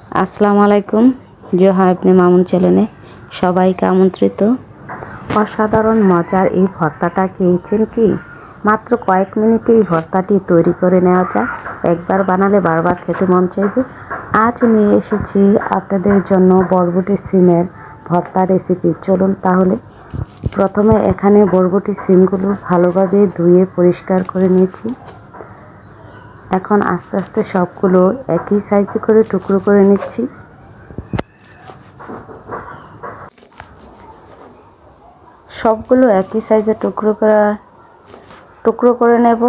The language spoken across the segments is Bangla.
আসসালামু আলাইকুম। জোহা ইবনে মামুন চ্যানেলে সবাইকে আমন্ত্রিত। অসাধারণ মজার এই ভর্তাটা খেয়েছেন কি? মাত্র কয়েক মিনিটে এই ভর্তাটি তৈরি করে নেওয়া যায়। একবার বানালে বারবার খেতে মন চাইবে। আজ নিয়ে এসেছি আপনাদের জন্য বরবটি সিমের ভর্তা রেসিপি। চলুন তাহলে। প্রথমে এখানে বরবটি সিমগুলো ভালোভাবে ধুয়ে পরিষ্কার করে নিয়েছি। এখন আস্তে আস্তে সবগুলো একই সাইজে করে টুকরো করে নিচ্ছি। সবগুলো একই সাইজে টুকরো করে নেব।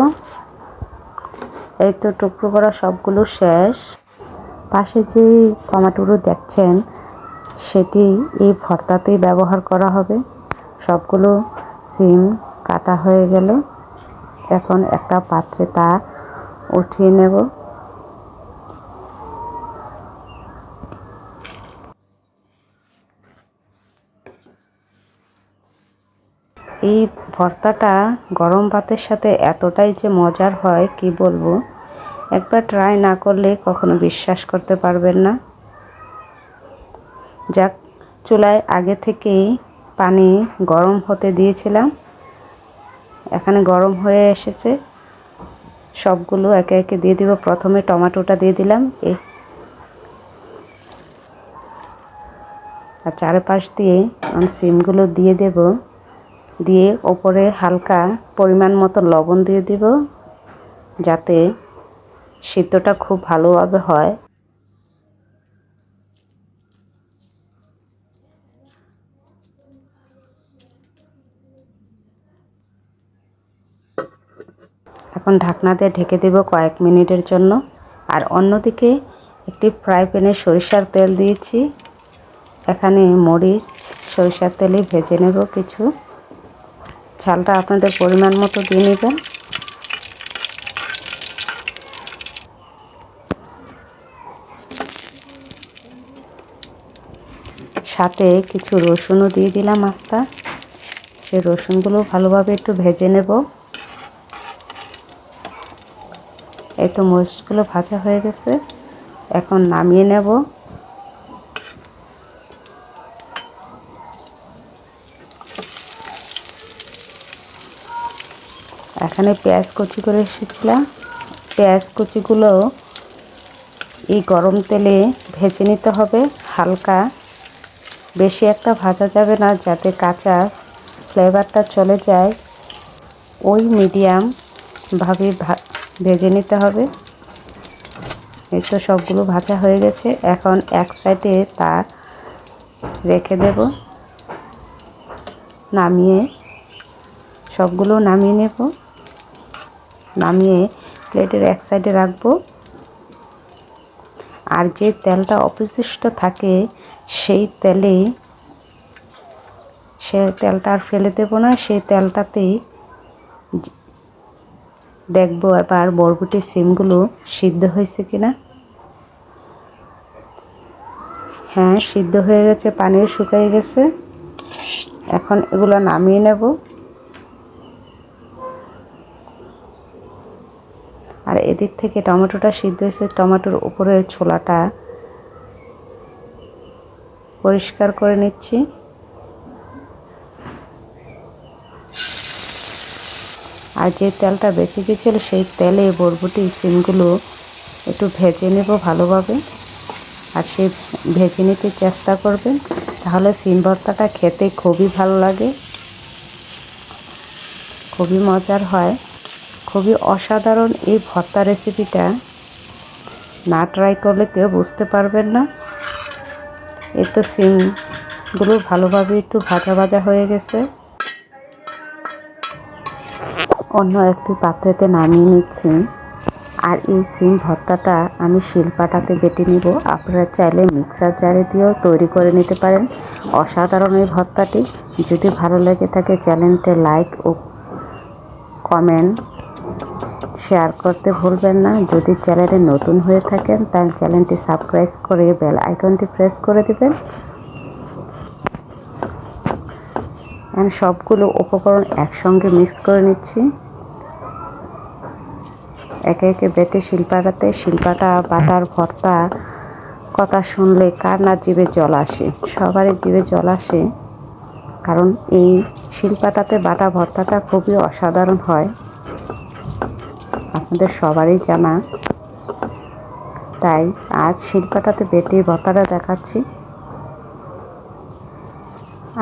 এই তো টুকরো করা সবগুলো শেষ। পাশে যে টমেটোগুলো দেখছেন সেটি এই ভর্তাতেই ব্যবহার করা হবে। সবগুলো সিম কাটা হয়ে গেল। এখন একটা পাত্রে তা উঠিয়ে নেব। এই ভর্তাটা গরম ভাতের সাথে এতটাই যে মজার হয় কি বলবো। একবার ট্রাই না করলে কখনো বিশ্বাস করতে পারবেন না। যাক, চুলায় আগে থেকেই পানি গরম হতে দিয়েছিলাম। এখানে গরম হয়ে এসেছে। সবগুলো একে একে দিয়ে দিব। প্রথমে টমেটোটা দিয়ে দিলাম। আর চারপাশ দিয়ে আমি সিমগুলো দিয়ে দেব। দিয়ে ওপরে হালকা পরিমাণ মতো লবণ দিয়ে দিব, যাতে সিদ্ধটা খুব ভালোভাবে হয়। এখন ঢাকনা দিয়ে ঢেকে দেব কয়েক মিনিটের জন্য। আর অন্যদিকে একটি ফ্রাই প্যানে সরিষার তেল দিয়েছি। এখানে মরিচ সরিষার তেলে ভেজে নেব কিছু। ঝালটা আপনাদের পরিমাণ মতো দিয়ে নেবেন। সাথে কিছু রসুনও দিয়ে দিলাম আস্তা। সেই রসুনগুলো ভালোভাবে একটু ভেজে নেব। এই তো মরিচগুলো ভাজা হয়ে গেছে। এখন নামিয়ে নেব। এখানে পেঁয়াজ কুচি করে এসেছিলাম। পেঁয়াজ কুচিগুলো এই গরম তেলে ভেজে নিতে হবে হালকা। বেশি একটা ভাজা যাবে না, যাতে কাঁচা ফ্লেভারটা চলে যায়। ওই মিডিয়াম ভাবে ভেজে নিতে হবে। এই তো সবগুলো ভাজা হয়ে গেছে। এখন এক সাইডে তা রেখে দেব। সবগুলো নামিয়ে নেব। নামিয়ে প্লেটের এক সাইডে রাখবো। আর যে তেলটা অবশিষ্ট থাকে সেই তেলটা আর ফেলে দেব না। সেই তেলটাতেই দেখবো এবার বরবটির সিমগুলো সিদ্ধ হয়েছে কিনা। হ্যাঁ, সিদ্ধ হয়ে গেছে, পানিও শুকিয়ে গেছে। এখন এগুলো নামিয়ে নেব। আর এদিক থেকে টমেটোটা সিদ্ধ হয়েছে। টমেটোর উপরের ছোলাটা পরিষ্কার করে নিচ্ছি। আর যে তেলটা বেঁচে গেছিল সেই তেলে বরবটি সিমগুলো একটু ভেজে নেব ভালোভাবে। আর সেই ভেজে নিতে চেষ্টা করবেন, তাহলে সিম ভর্তাটা খেতে খুবই ভালো লাগে, খুবই মজার হয়, খুবই অসাধারণ। এই ভর্তা রেসিপিটা না ট্রাই করলে কেউ বুঝতে পারবেন না। এই তো সিমগুলো ভালোভাবে একটু ভাজা ভাজা হয়ে গেছে। অন্য একটি পাত্রেতে নামিয়ে নিচ্ছি। আর এই সিম ভর্তাটা আমি শিলপাটাতে বেটে নিব। আপনারা চাইলে মিক্সার জারে দিয়েও তৈরি করে নিতে পারেন। অসাধারণ এই ভর্তাটি। যদি ভালো লেগে থাকে চ্যানেলটি লাইক ও কমেন্ট শেয়ার করতে ভুলবেন না। যদি চ্যানেলে নতুন হয়ে থাকেন তাহলে চ্যানেলটি সাবস্ক্রাইব করে বেল আইকনটি প্রেস করে দেবেন। আমি সবগুলো উপকরণ একসঙ্গে মিক্স করে নিচ্ছি। একে একে বেটে শিলপাটা বাটার ভর্তা কথা শুনলে কার না জিভে জল আসে, সবারই জিভে জল আসে। কারণ এই শিলপাটাতে বাটা ভর্তাটা খুবই অসাধারণ হয়, আপনাদের সবারই জানা। তাই আজ শিলপাটাতে বেটে ভর্তাটা দেখাচ্ছি।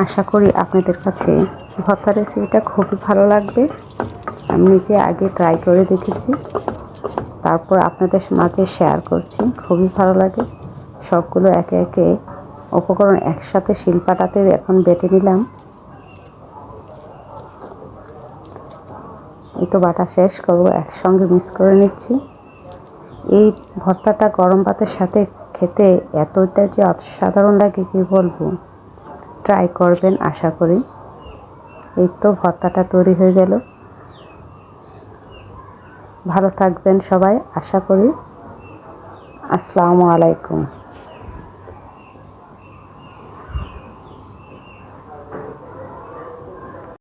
আশা করি আপনাদের কাছে ভর্তা রেসিপিটা খুবই ভালো লাগবে। আমি নিজে আগে ট্রাই করে দেখেছি, তারপর আপনাদের মাঝে শেয়ার করছি। খুবই ভালো লাগে। সবগুলো একে একে উপকরণ একসাথে শিলপাটাতে এখন বেটে নিলাম। এই তো বাটা শেষ করবো, একসঙ্গে মিক্স করে নিচ্ছি। এই ভর্তাটা গরম ভাতের সাথে খেতে এতটা যে অসাধারণ লাগে কি বলবো। ট্রাই করবেন আশা করি। এই তো ভর্তাটা তৈরি হয়ে গেল। ভালো থাকবেন সবাই আশা করি। আসসালামু আলাইকুম।